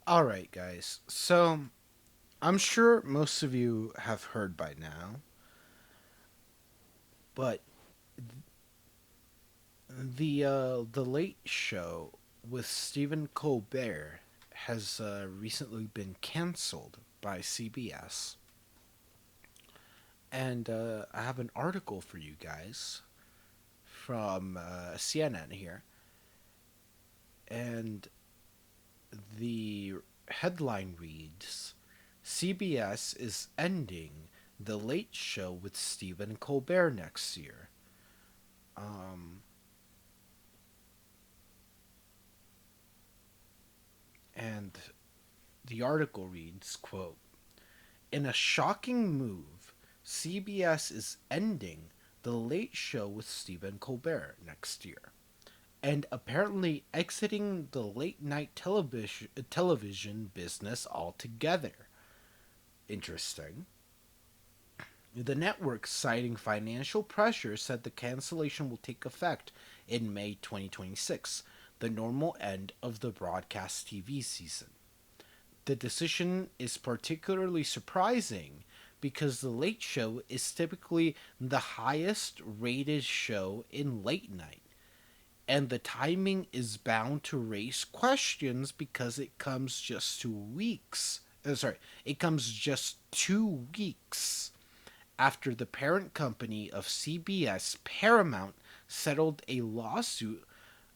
All right, guys. So I'm sure most of you have heard by now, but the Late Show with Stephen Colbert has recently been canceled by CBS, and I have an article for you guys from CNN here, and the headline reads: CBS is ending the Late Show with Stephen Colbert next year. Um, and the article reads, quote, in a shocking move, CBS is ending the Late Show with Stephen Colbert next year, and apparently exiting the late night television business altogether. Interesting. The network, citing financial pressure, said the cancellation will take effect in May 2026, the normal end of the broadcast TV season. The decision is particularly surprising because The Late Show is typically the highest rated show in late night, and the timing is bound to raise questions because it comes just 2 weeks after the parent company of CBS, Paramount, settled a lawsuit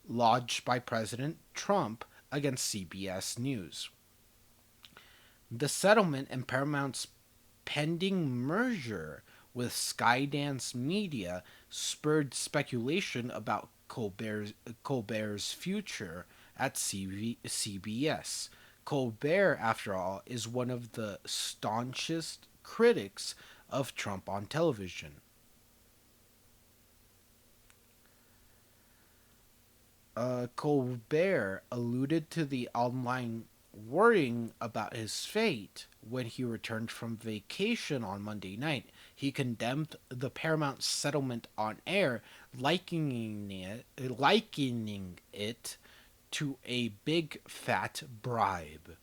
lodged by President Trump against CBS News. The settlement and Paramount's pending merger with Skydance Media spurred speculation about Colbert's future at CBS. Colbert, after all, is one of the staunchest critics of Trump on television. Colbert alluded to the online worrying about his fate when he returned from vacation on Monday night. He condemned the Paramount settlement on air, likening it to a big fat bribe.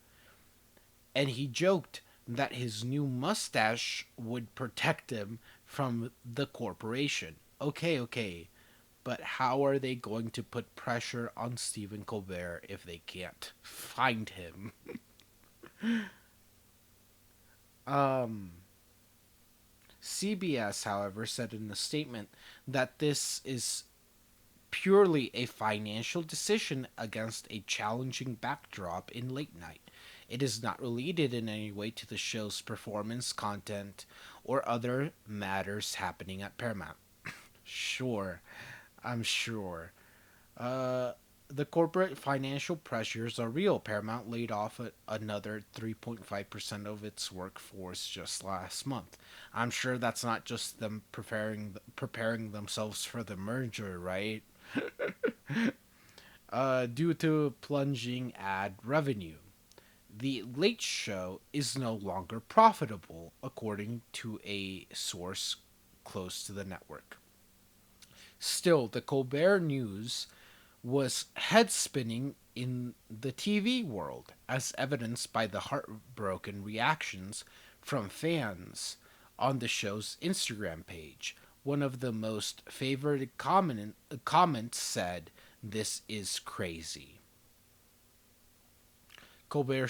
And he joked that his new mustache would protect him from the corporation. Okay, okay, but how are they going to put pressure on Stephen Colbert if they can't find him? Um, CBS, however, said in a statement that this is purely a financial decision against a challenging backdrop in late night. It is not related in any way to the show's performance, content, or other matters happening at Paramount. Sure, I'm sure. Uh, the corporate financial pressures are real. Paramount laid off another 3.5% of its workforce just last month. I'm sure that's not just them preparing themselves for the merger, right? Due to plunging ad revenue. The Late Show is no longer profitable, according to a source close to the network. Still, the Colbert News was head spinning in the TV world, as evidenced by the heartbroken reactions from fans on the show's Instagram page. One of the most favored comments said, "This is crazy." Colbert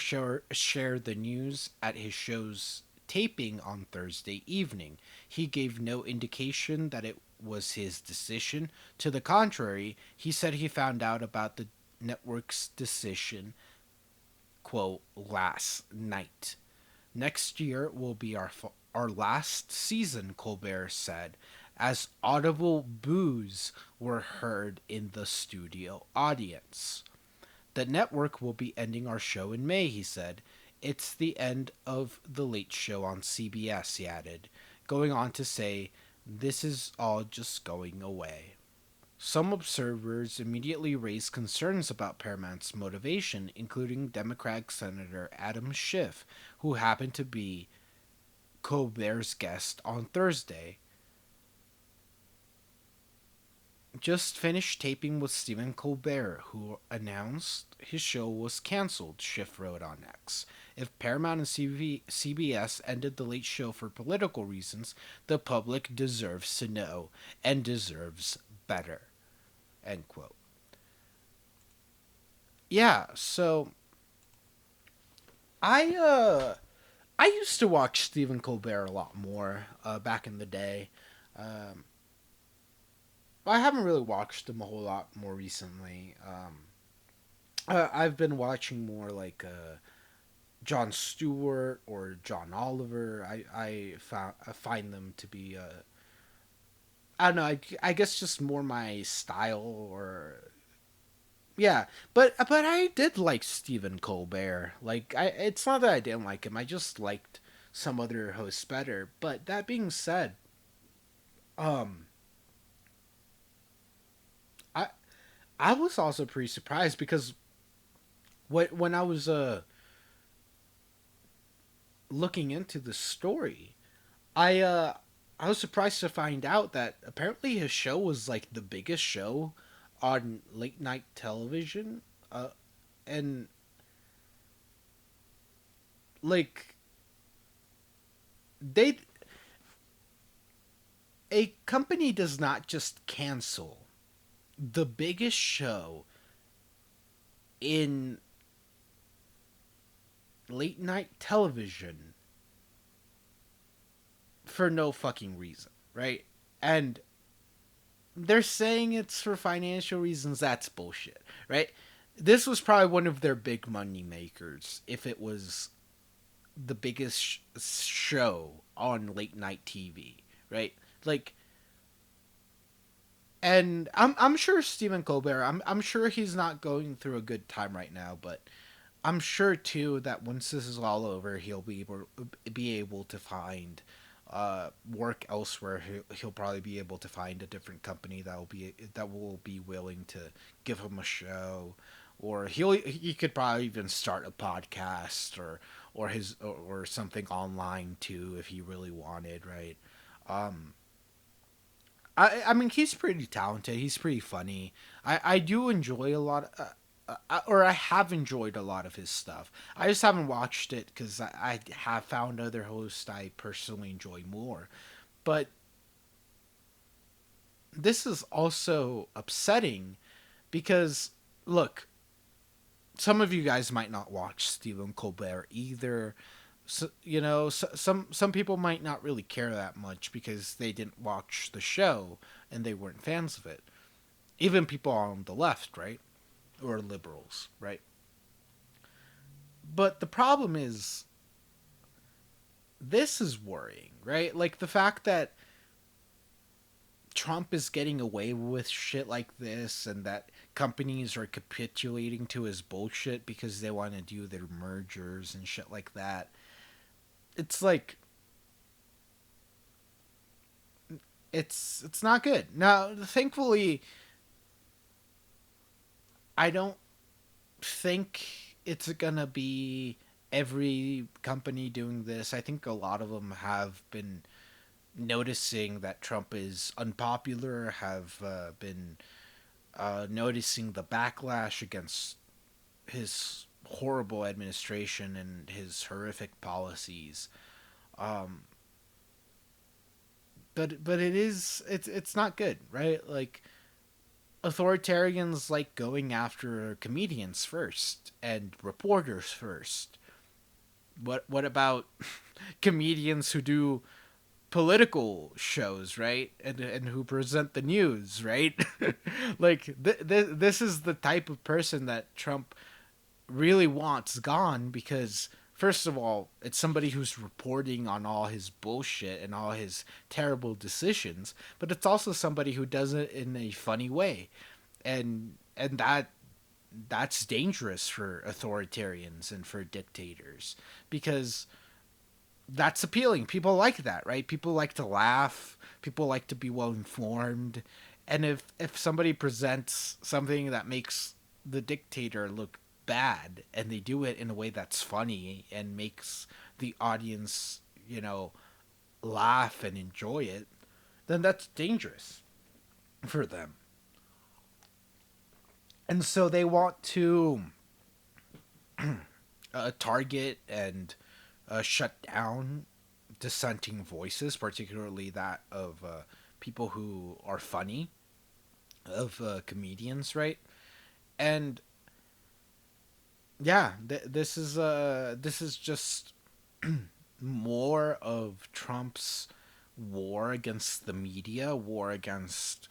shared the news at his show's taping on Thursday evening. He gave no indication that it was his decision. To the contrary, he said he found out about the network's decision, quote, last night. Next year will be our last season, Colbert said, as audible boos were heard in the studio audience. The network will be ending our show in May, he said. It's the end of The Late Show on CBS, he added, going on to say, this is all just going away. Some observers immediately raised concerns about Paramount's motivation, including Democratic Senator Adam Schiff, who happened to be Colbert's guest on Thursday. just finished taping with Stephen Colbert, who announced his show was canceled, Schiff wrote on X. If Paramount and CBS ended the late show for political reasons, the public deserves to know and deserves better. End quote. Yeah, so I used to watch Stephen Colbert a lot more back in the day. Um, I haven't really watched him a whole lot more recently. I've been watching more like Jon Stewart or John Oliver. I find them to be I don't know. I guess just more my style or yeah. But I did like Stephen Colbert. Like it's not that I didn't like him. I just liked some other hosts better. But that being said, um, I I was also pretty surprised because when I was looking into the story, I uh I was surprised to find out that apparently his show was like the biggest show on late night television. And like they a company does not just cancel the biggest show in late night television for no fucking reason, right? And they're saying it's for financial reasons. That's bullshit, right? This was probably one of their big money makers if it was the biggest show on late night TV, right? Like, and I'm sure Stephen Colbert, I'm sure he's not going through a good time right now, but I'm sure too that once this is all over, he'll be able to find work elsewhere. He'll probably be able to find a different company that will be willing to give him a show, or he could probably even start a podcast or something online too if he really wanted, right? Um, I mean he's pretty talented. He's pretty funny. I do enjoy a lot. Or I have enjoyed a lot of his stuff. I just haven't watched it because I have found other hosts I personally enjoy more. But this is also upsetting because, look, some of you guys might not watch Stephen Colbert either. So, some people might not really care that much because they didn't watch the show and they weren't fans of it. Even people on the left, right? Or liberals, right? But the problem is this is worrying, right? Like the fact that Trump is getting away with shit like this and that companies are capitulating to his bullshit because they want to do their mergers and shit like that. It's like it's not good. Now, thankfully, I don't think it's gonna be every company doing this. I think a lot of them have been noticing that Trump is unpopular, have been noticing the backlash against his horrible administration and his horrific policies. Um, but it's not good, right? Like authoritarians like going after comedians first and reporters first. What about comedians who do political shows, right? And who present the news, right? Like this is the type of person that Trump really wants gone because first of all, it's somebody who's reporting on all his bullshit and all his terrible decisions, but it's also somebody who does it in a funny way. And that's dangerous for authoritarians and for dictators because that's appealing. People like that, right? People like to laugh. People like to be well informed. And if somebody presents something that makes the dictator look bad and they do it in a way that's funny and makes the audience, laugh and enjoy it, then that's dangerous for them. And so they want to target and shut down dissenting voices, particularly that of people who are funny, of comedians, right? And yeah, this is just more of Trump's war against the media, war against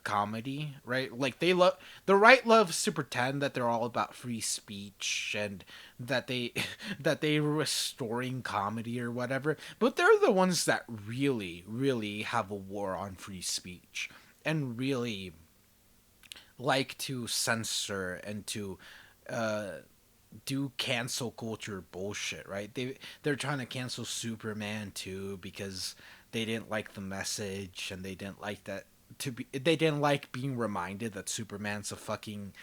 comedy, right? Like the right loves to pretend that they're all about free speech and that they that they restoring comedy or whatever, but they're the ones that really have a war on free speech and really like to censor and to uh do cancel culture bullshit, right? They're trying to cancel Superman too because they didn't like the message and they didn't like that they didn't like being reminded that Superman's a fucking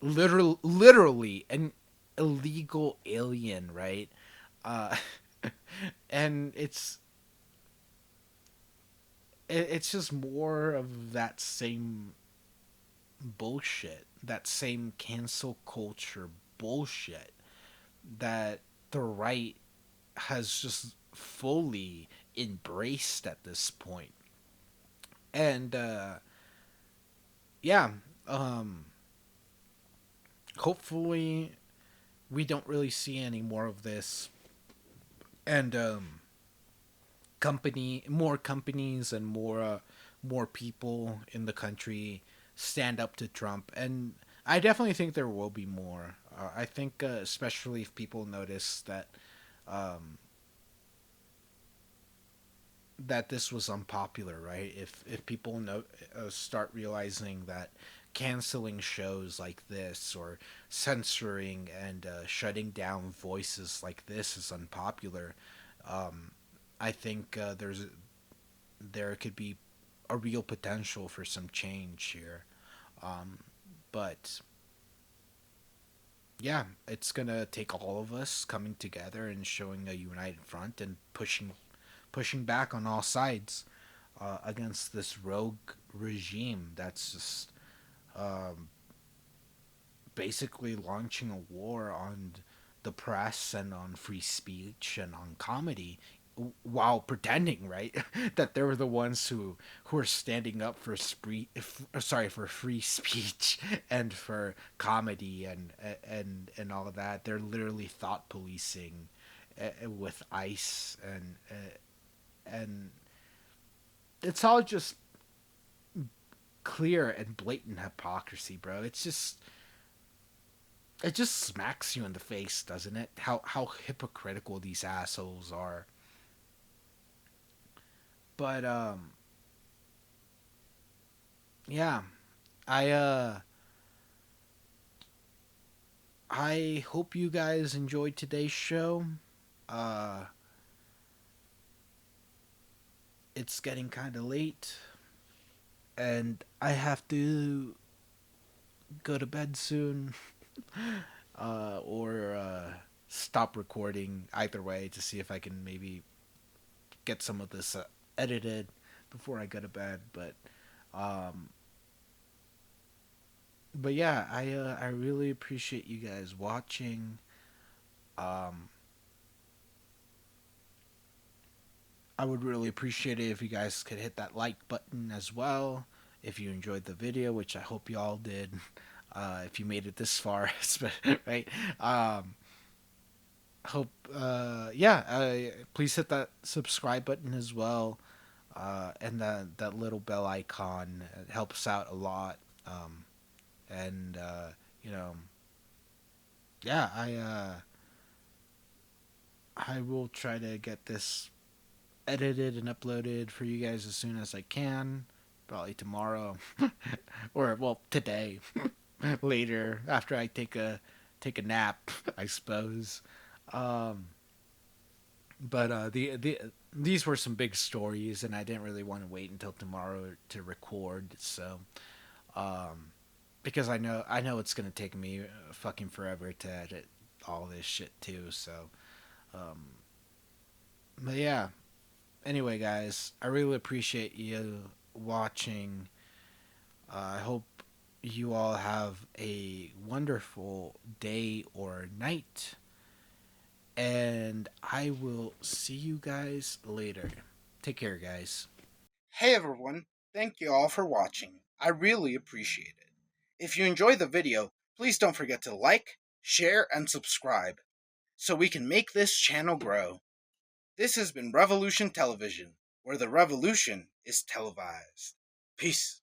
literally an illegal alien, right? Uh and it's just more of that same bullshit, that same cancel culture bullshit that the right has just fully embraced at this point. And yeah, um, hopefully we don't really see any more of this. And more companies and more people in the country stand up to Trump. And I definitely think there will be more. I think especially if people notice um, that this was unpopular, right? If people start realizing that canceling shows like this or censoring and shutting down voices like this is unpopular, um, I think there could be a real potential for some change here. Um, but yeah, it's gonna take all of us coming together and showing a united front and pushing back on all sides against this rogue regime that's just um, basically launching a war on the press and on free speech and on comedy while pretending, right, that they were the ones who are standing up for for free speech and for comedy and all of that. They're literally thought policing with ICE and it's all just clear and blatant hypocrisy, bro. It just smacks you in the face, doesn't it? How hypocritical these assholes are. But yeah, I uh I hope you guys enjoyed today's show. Uh it's getting kind of late and I have to go to bed soon. Or stop recording either way to see if I can maybe get some of this edited before I go to bed. Um, but yeah, I really appreciate you guys watching. Um, I would really appreciate it if you guys could hit that like button as well if you enjoyed the video, which I hope you all did. If you made it this far, right? Um, hope yeah. Please hit that subscribe button as well, and that little bell icon. It helps out a lot. And you know, yeah, I will try to get this edited and uploaded for you guys as soon as I can. Probably tomorrow, or well, today, later after I take a nap, I suppose. Um, but these were some big stories, and I didn't really want to wait until tomorrow to record. So, um, because I know it's gonna take me fucking forever to edit all this shit too. So, um, but yeah. Anyway, guys, I really appreciate you watching. I hope you all have a wonderful day or night, and I will see you guys later. Take care, guys. Hey everyone, thank you all for watching. I really appreciate it. If you enjoyed the video, please don't forget to like, share, and subscribe so we can make this channel grow. This has been Revolution Television, where the revolution is televised. Peace.